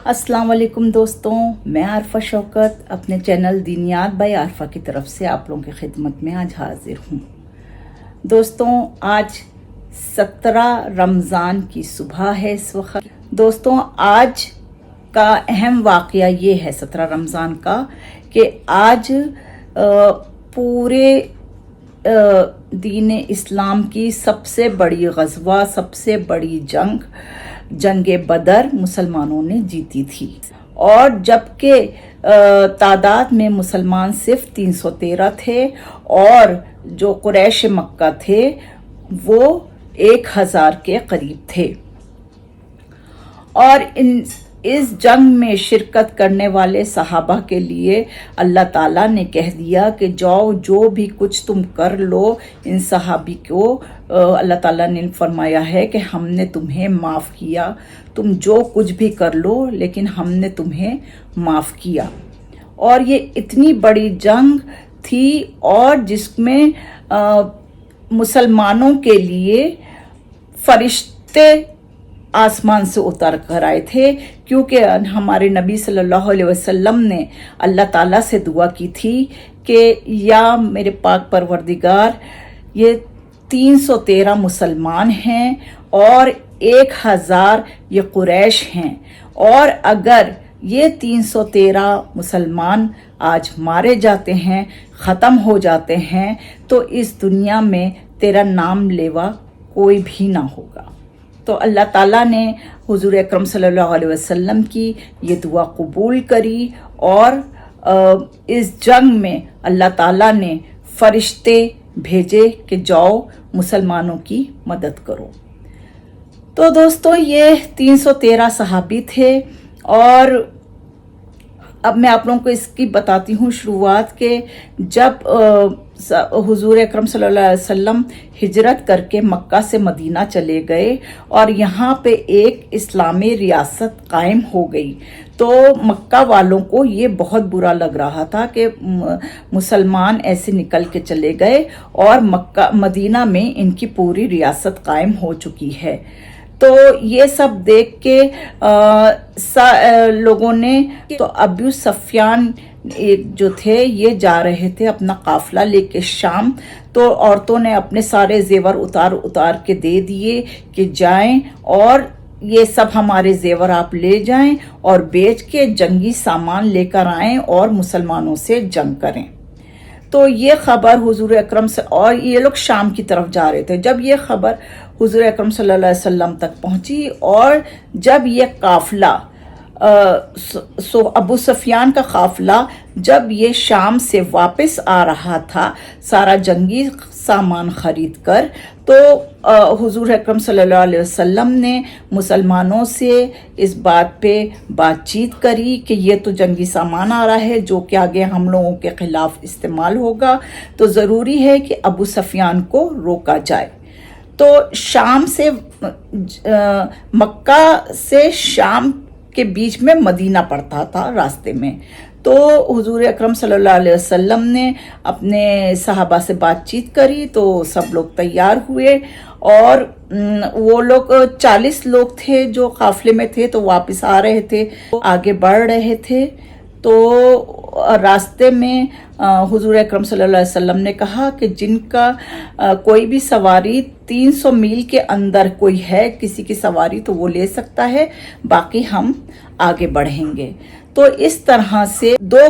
अस्सलाम वालेकुम दोस्तों, मैं आरफा शौकत अपने चैनल दीनियात बाय आरफा की तरफ से आप लोगों की खिदमत में आज हाजिर हूँ। दोस्तों, आज 17 रमज़ान की सुबह है इस वक्त। दोस्तों, आज का अहम वाक़या ये है 17 रमज़ान का कि आज पूरे दीन इस्लाम की सबसे बड़ी ग़ज़वा, सबसे बड़ी जंग बदर मुसलमानों ने जीती थी। और जबकि तादाद में मुसलमान सिर्फ 313 थे और जो कुरैश मक्का थे वो 1000 के करीब थे। और इस जंग में शिरकत करने वाले सहाबा के लिए अल्लाह ताला ने कह दिया कि जाओ, जो भी कुछ तुम कर लो। इन सहाबी को अल्लाह ताला ने फरमाया है कि हमने तुम्हें माफ़ किया, तुम जो कुछ भी कर लो लेकिन हमने तुम्हें माफ़ किया। और ये इतनी बड़ी जंग थी और जिसमें मुसलमानों के लिए फरिश्ते आसमान से उतर कर आए थे, क्योंकि हमारे नबी सल्लल्लाहु अलैहि वसल्लम ने अल्लाह ताला से दुआ की थी कि या मेरे पाक परवरदिगार, ये 313 मुसलमान हैं और 1000 ये कुरैश हैं, और अगर ये 313 मुसलमान आज मारे जाते हैं, ख़त्म हो जाते हैं, तो इस दुनिया में तेरा नाम लेवा कोई भी ना होगा। तो अल्लाह ताला ने हुजूर अकरम सल्लल्लाहु अलैहि वसल्लम की ये दुआ कबूल करी और इस जंग में अल्लाह ताला ने फरिश्ते भेजे कि जाओ मुसलमानों की मदद करो। तो दोस्तों, ये 313 सहाबी थे। और अब मैं आप लोगों को इसकी बताती हूँ शुरुआत के जब हुजूर अकरम सल्लल्लाहु अलैहि वसल्लम हिजरत करके मक्का से मदीना चले गए और यहाँ पे एक इस्लामी रियासत कायम हो गई, तो मक्का वालों को ये बहुत बुरा लग रहा था कि मुसलमान ऐसे निकल के चले गए और मदीना में इनकी पूरी रियासत कायम हो चुकी है। तो ये सब देख के लोगों ने, तो अबू सफियान जो थे ये जा रहे थे अपना काफिला लेके शाम। तो औरतों ने अपने सारे जेवर उतार के दे दिए कि जाएं और ये सब हमारे जेवर आप ले जाएं और बेच के जंगी सामान लेकर आएं और मुसलमानों से जंग करें। तो ये खबर हुजूर अकरम से, और ये लोग शाम की तरफ जा रहे थे। जब ये खबर हुजूर अकरम सल्लल्लाहु अलैहि वसल्लम तक पहुंची और जब ये काफिला अबू सफियान का काफिला जब ये शाम से वापस आ रहा था सारा जंगी सामान खरीद कर, तो हुजूर अकरम सल्लल्लाहु अलैहि वसल्लम ने मुसलमानों से इस बात पे बातचीत करी कि ये तो जंगी सामान आ रहा है जो कि आगे हम लोगों के खिलाफ इस्तेमाल होगा, तो ज़रूरी है कि अबू सफियान को रोका जाए। तो शाम से मक्का से शाम के बीच में मदीना पड़ता था रास्ते में। तो हुजूर अकरम सल्लल्लाहु अलैहि वसल्लम ने अपने सहाबा से बातचीत करी, तो सब लोग तैयार हुए और वो लोग 40 लोग थे जो काफिले में थे, तो वापस आ रहे थे, आगे बढ़ रहे थे। तो रास्ते में हुजूर अकरम सल्लल्लाहु अलैहि वसल्लम ने कहा कि जिनका कोई भी सवारी 300 मील के अंदर कोई है किसी की सवारी, तो वो ले सकता है, बाकी हम आगे बढ़ेंगे। तो इस तरह से 2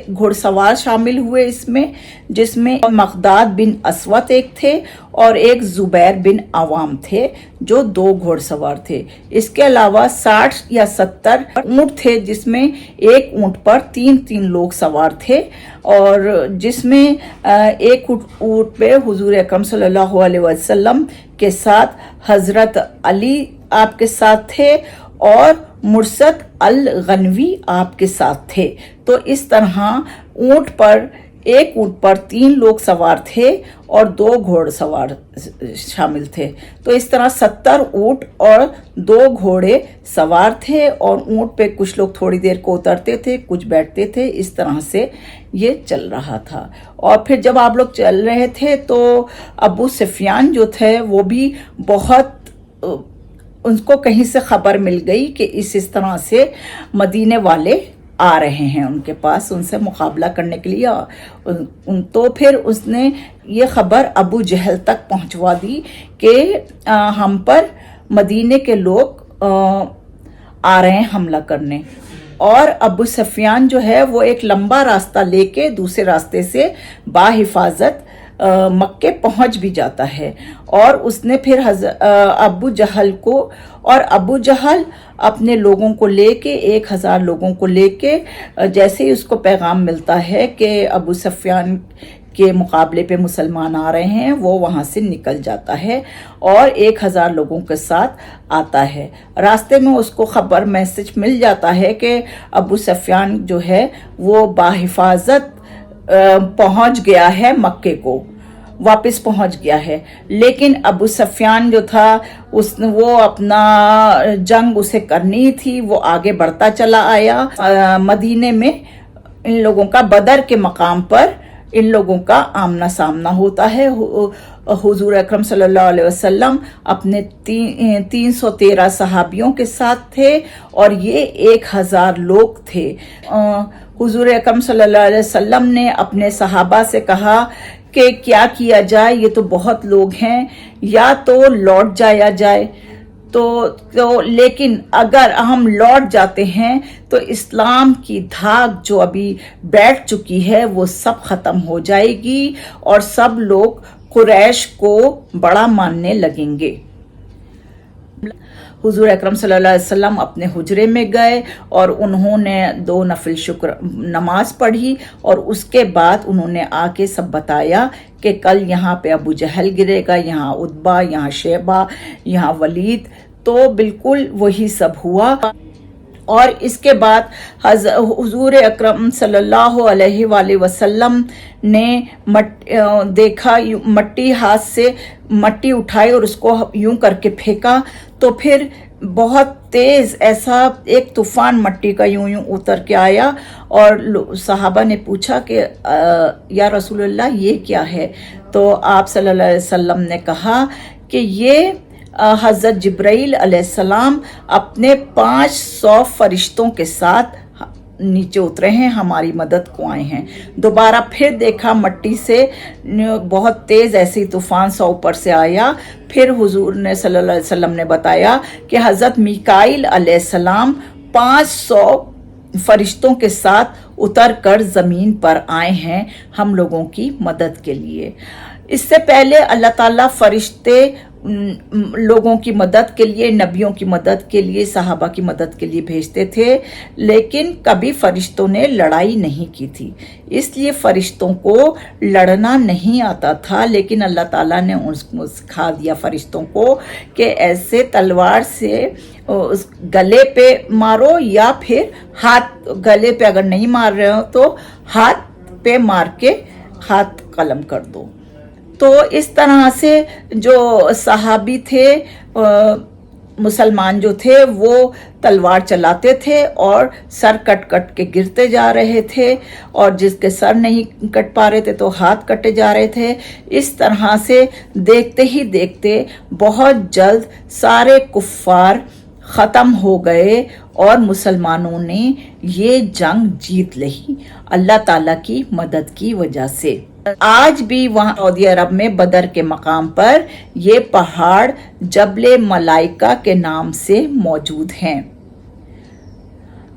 घुड़सवार शामिल हुए इसमें, जिसमें मकदाद बिन असवद एक थे और एक जुबैर बिन अवाम थे, जो 2 घुड़सवार थे। इसके अलावा 60 या 70 ऊंट थे, जिसमें एक ऊंट पर 3 लोग सवार थे, और जिसमें एक ऊंट पे हुजूर अकरम सल्लल्लाहु अलैहि वसल्लम के साथ हजरत अली आपके साथ थे और मुर्सद अल गनवी आपके साथ थे। तो इस तरह एक ऊंट पर 3 लोग सवार थे और 2 घोड़सवार शामिल थे। तो इस तरह 70 ऊंट और 2 घोड़े सवार थे, और ऊंट पे कुछ लोग थोड़ी देर को उतरते थे, कुछ बैठते थे। इस तरह से ये चल रहा था। और फिर जब आप लोग चल रहे थे तो अबू सफियान जो थे वो भी बहुत उनको कहीं से खबर मिल गई कि इस तरह से मदीने वाले आ रहे हैं उनके पास उनसे मुकाबला करने के लिए। तो फिर उसने ये खबर अबू जहल तक पहुंचवा दी कि हम पर मदीने के लोग आ रहे हैं हमला करने। और अबू सफियान जो है वो एक लंबा रास्ता लेके दूसरे रास्ते से बाहिफाजत मक्के पहुंच भी जाता है। और उसने फिर अबू जहल को, और अबू जहल अपने लोगों को लेके 1000 लोगों को लेके जैसे ही उसको पैगाम मिलता है कि अबू सफियान के मुकाबले पे मुसलमान आ रहे हैं, वो वहाँ से निकल जाता है और 1000 लोगों के साथ आता है। रास्ते में उसको खबर मैसेज मिल जाता है कि अबू सफियान जो है वो बाहिफाजत पहुंच गया है, मक्के को वापस पहुंच गया है। लेकिन अबू सफियान जो था वो अपना जंग उसे करनी थी, वो आगे बढ़ता चला आया। मदीने में इन लोगों का बदर के मकाम पर इन लोगों का आमना सामना होता है। हुजूर अकरम सल्लल्लाहु अलैहि वसल्लम अपने 313 सहाबियों के साथ थे और ये 1000 लोग थे। हुजूर अकरम सल्लल्लाहु अलैहि वसल्लम ने अपने सहाबा से कहा कि क्या किया जाए, ये तो बहुत लोग हैं, या तो लौट जाया जाए। तो लेकिन अगर हम लौट जाते हैं तो इस्लाम की धाक जो अभी बैठ चुकी है वो सब खत्म हो जाएगी और सब लोग कुरैश को बड़ा मानने लगेंगे। हुजूर अकरम सल्लल्लाहु अलैहि वसल्लम अपने हुजरे में गए और उन्होंने 2 नफिल शुक्र नमाज पढ़ी और उसके बाद उन्होंने आके सब बताया कि कल यहाँ पे अबू जहल गिरेगा, यहाँ उतबा, यहाँ शेबा, यहाँ वलीद। तो बिल्कुल वही सब हुआ। और इसके बाद हुजूर अकरम सल्लल्लाहु अलैहि वसल्लम ने देखा, मट्टी हाथ से मट्टी उठाई और उसको यूं करके फेंका, तो फिर बहुत तेज ऐसा एक तूफान मट्टी का यूं यूं उतर के आया। और सहाबा ने पूछा कि या रसूलुल्लाह ये क्या है? तो आप सल्लल्लाहु अलैहि वसल्लम ने कहा कि ये हज़रत जिब्राइल अलैहिस्सलाम अपने 500 फरिश्तों के साथ नीचे उतरे हैं, हमारी मदद को आए हैं। दोबारा फिर देखा मट्टी से बहुत तेज ऐसे ही तूफान सा ऊपर से आया। फिर हुजूर ने सल्लल्लाहु अलैहि वसल्लम ने बताया कि हज़रत मीकाईल अलैहिस्सलाम 500 फरिश्तों के साथ उतर कर ज़मीन पर आए हैं हम लोगों की मदद के लिए। इससे पहले अल्लाह ताला फरिश्ते लोगों की मदद के लिए, नबियों की मदद के लिए, सहाबा की मदद के लिए भेजते थे, लेकिन कभी फरिश्तों ने लड़ाई नहीं की थी। इसलिए फरिश्तों को लड़ना नहीं आता था। लेकिन अल्लाह ताला ने उसको सिखा दिया फरिश्तों को कि ऐसे तलवार से उस गले पे मारो या फिर हाथ, गले पे अगर नहीं मार रहे हो तो हाथ पे मार के हाथ कलम कर दो। तो इस तरह से जो सहाबी थे, मुसलमान जो थे, वो तलवार चलाते थे और सर कट कट के गिरते जा रहे थे, और जिसके सर नहीं कट पा रहे थे तो हाथ कटे जा रहे थे। इस तरह से देखते ही देखते बहुत जल्द सारे कुफ्फार ख़त्म हो गए और मुसलमानों ने ये जंग जीत ली अल्लाह ताला की मदद की वजह से। आज भी वहाँ सऊदी अरब में बदर के मकाम पर ये पहाड़ जबले मलाइका के नाम से मौजूद हैं।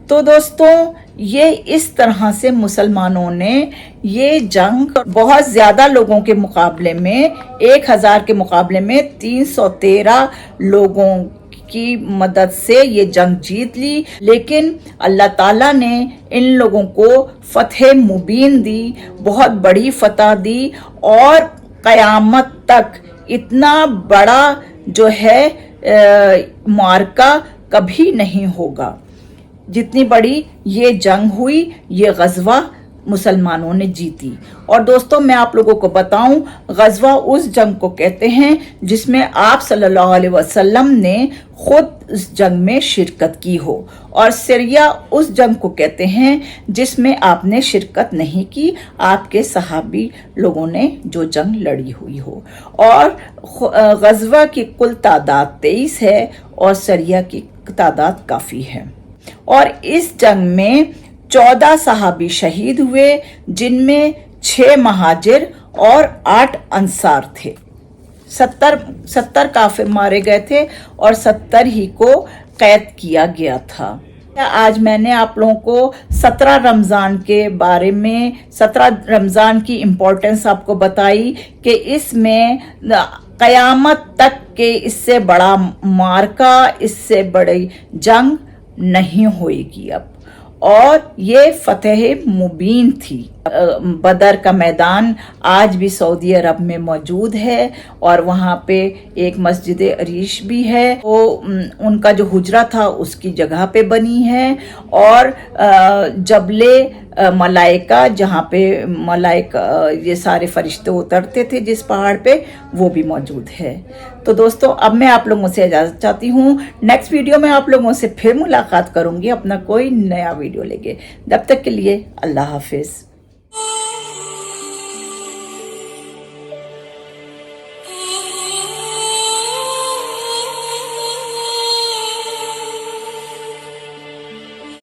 तो दोस्तों, ये इस तरह से मुसलमानों ने ये जंग बहुत ज्यादा लोगों के मुकाबले में, 1000 के मुकाबले में 313 लोगों की मदद से ये जंग जीत ली। लेकिन अल्लाह ताला ने इन लोगों को फतह मुबीन दी, बहुत बड़ी फतह दी, और क़यामत तक इतना बड़ा जो है मार्का कभी नहीं होगा जितनी बड़ी ये जंग हुई, ये गज़वा मुसलमानों ने जीती। और दोस्तों मैं आप लोगों को बताऊं, गजवा उस जंग को कहते हैं जिसमें आप सल्लल्लाहु अलैहि वसल्लम ने खुद इस जंग में शिरकत की हो, और सिरिया उस जंग को कहते हैं जिसमें आपने शिरकत नहीं की, आपके सहाबी लोगों ने जो जंग लड़ी हुई हो। और गजवा की कुल तादाद 23 है और सिरिया की तादाद काफ़ी है। और इस जंग में 14 सहाबी शहीद हुए, जिनमें 6 महाजिर और 8 अंसार थे। 70 काफिर मारे गए थे और 70 ही को कैद किया गया था। आज मैंने आप लोगों को 17 रमज़ान के बारे में, 17 रमज़ान की इम्पोर्टेंस आपको बताई कि इसमें क़यामत तक के इससे बड़ा मार्का, इससे बड़ी जंग नहीं होएगी अब। और ये फतेह मुबीन थी। बदर का मैदान आज भी सऊदी अरब में मौजूद है और वहाँ पे एक मस्जिद अरीश भी है, वो उनका जो हुजरा था उसकी जगह पे बनी है। और जबले मलाइका, जहाँ पे मलाइका ये सारे फरिश्ते उतरते थे जिस पहाड़ पे, वो भी मौजूद है। तो दोस्तों अब मैं आप लोगों से इजाज़त चाहती हूँ। नेक्स्ट वीडियो में आप लोगों से फिर मुलाकात करूँगी अपना कोई नया वीडियो लेके। जब तक के लिए अल्लाह हाफिज़।